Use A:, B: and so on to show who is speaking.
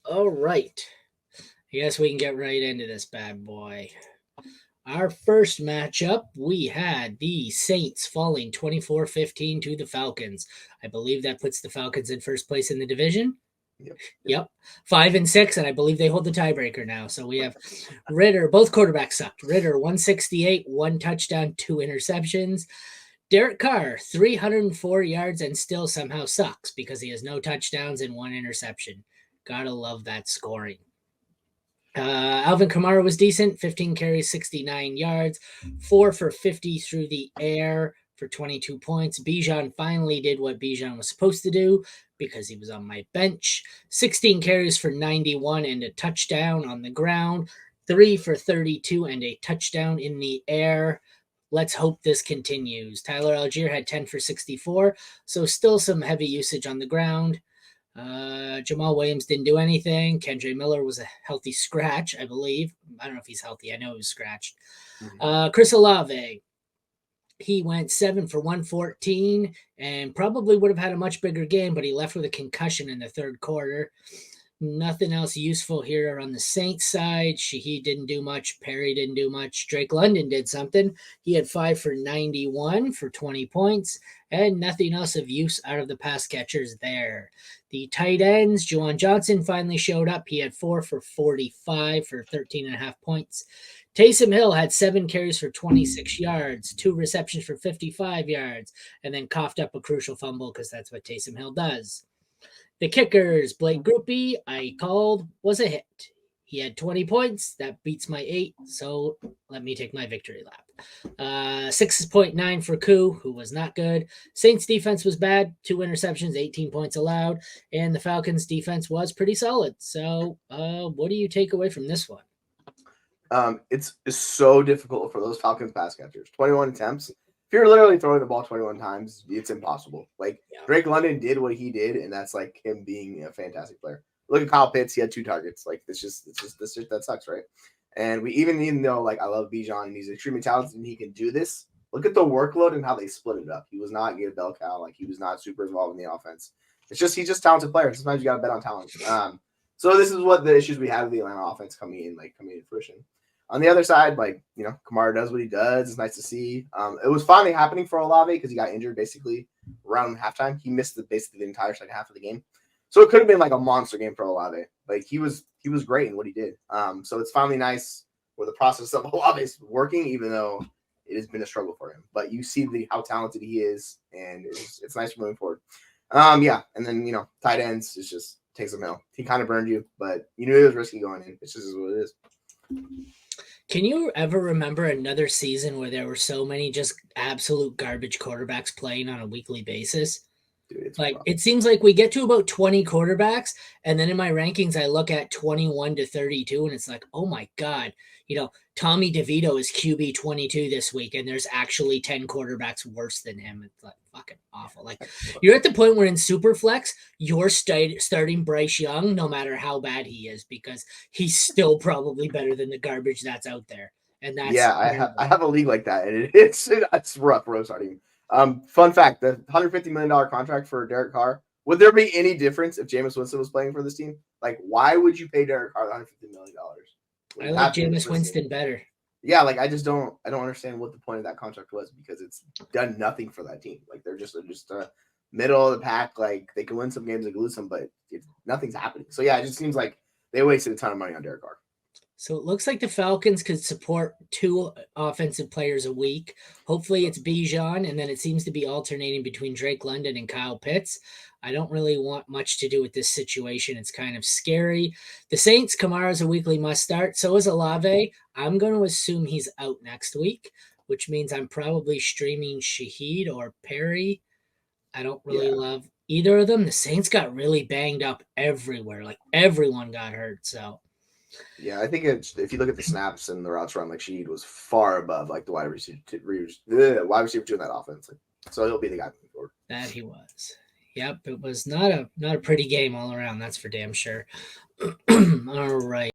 A: All right. I guess we can get right into this bad boy. Our first matchup, we had the Saints falling 24-15 to the Falcons. I believe that puts the Falcons in first place in the division.
B: Yep.
A: Yep. 5-6, and I believe they hold the tiebreaker now. So we have Ritter, both quarterbacks sucked. Ritter, 168, one touchdown, two interceptions. Derek Carr, 304 yards and still somehow sucks because he has no touchdowns and one interception. Gotta love that scoring. Alvin Kamara was decent, 15 carries, 69 yards, 4 for 50 through the air for 22 points. Bijan finally did what Bijan was supposed to do because he was on my bench. 16 carries for 91 and a touchdown on the ground, 3 for 32 and a touchdown in the air. Let's hope this continues. Tyler Algier had 10 for 64, so still some heavy usage on the ground. Jamal Williams didn't do anything. Kendre Miller was a healthy scratch, I believe. I don't know if he's healthy. I know he was scratched. Chris Olave, he went 7 for 114 and probably would have had a much bigger game, but he left with a concussion in the third quarter. Nothing else useful here on the Saints side. Shaheed didn't do much. Perry didn't do much. Drake London did something. He had 5 for 91 for 20 points, and nothing else of use out of the pass catchers there. The tight ends, Juwan Johnson finally showed up. He had 4 for 45 for 13.5 points. Taysom Hill had 7 carries for 26 yards, 2 receptions for 55 yards, and then coughed up a crucial fumble because that's what Taysom Hill does. The kickers, Blake Groupie, I called, was a hit. He had 20 points. That beats my 8, so let me take my victory lap. 6.9 for Koo, who was not good. Saints defense was bad. 2 interceptions, 18 points allowed. And the Falcons defense was pretty solid. So what do you take away from this one?
B: It's so difficult for those Falcons pass catchers. 21 attempts. If you're literally throwing the ball 21 times, it's impossible. Drake London did what he did, and that's like him being a fantastic player. Look at Kyle Pitts; he had 2 targets. That sucks, right? And we even though I love Bijan and he's extremely talented and he can do this. Look at the workload and how they split it up. He was not getting a bell cow, he was not super involved in the offense. He's just a talented player. Sometimes you got to bet on talent. So this is what the issues we have with the Atlanta offense coming in fruition. On the other side, Kamara does what he does. It's nice to see. It was finally happening for Olave because he got injured basically around halftime. He missed basically the entire second half of the game. So it could have been a monster game for Olave. He was great in what he did. So it's finally nice where the process of Olave is working, even though it has been a struggle for him. But you see how talented he is, and it's nice moving forward. And then, tight ends, it's just Taysom Hill. He kind of burned you, but you knew it was risky going in. It's just what it is.
A: Can you ever remember another season where there were so many just absolute garbage quarterbacks playing on a weekly basis?
B: Dude,
A: it seems like we get to about 20 quarterbacks, and then in my rankings, I look at 21 to 32, and it's like, oh my God, Tommy DeVito is QB 22 this week, and there's actually 10 quarterbacks worse than him. It's fucking awful. You're at the point where in Superflex, you're starting Bryce Young, no matter how bad he is, because he's still probably better than the garbage that's out there. And that's
B: I have a league like that, and it's rough starting. Fun fact: the $150 million contract for Derek Carr. Would there be any difference if Jameis Winston was playing for this team? Why would you pay Derek Carr $150 million?
A: I like Jameis Winston better.
B: Yeah, I don't understand what the point of that contract was because it's done nothing for that team. They're just middle of the pack. They can win some games, they can lose some, but nothing's happening. So yeah, it just seems like they wasted a ton of money on Derek Carr.
A: So it looks like the Falcons could support 2 offensive players a week. Hopefully it's Bijan, and then it seems to be alternating between Drake London and Kyle Pitts. I don't really want much to do with this situation. It's kind of scary. The Saints, Kamara's a weekly must start. So is Olave. I'm going to assume he's out next week, which means I'm probably streaming Shaheed or Perry. I don't really love either of them. The Saints got really banged up everywhere. Everyone got hurt, so...
B: Yeah, I think if you look at the snaps and the routes run, Shaheed was far above the wide receiver two in that offense. So he'll be the guy moving forward.
A: That he was. Yep, it was not a pretty game all around. That's for damn sure. All right.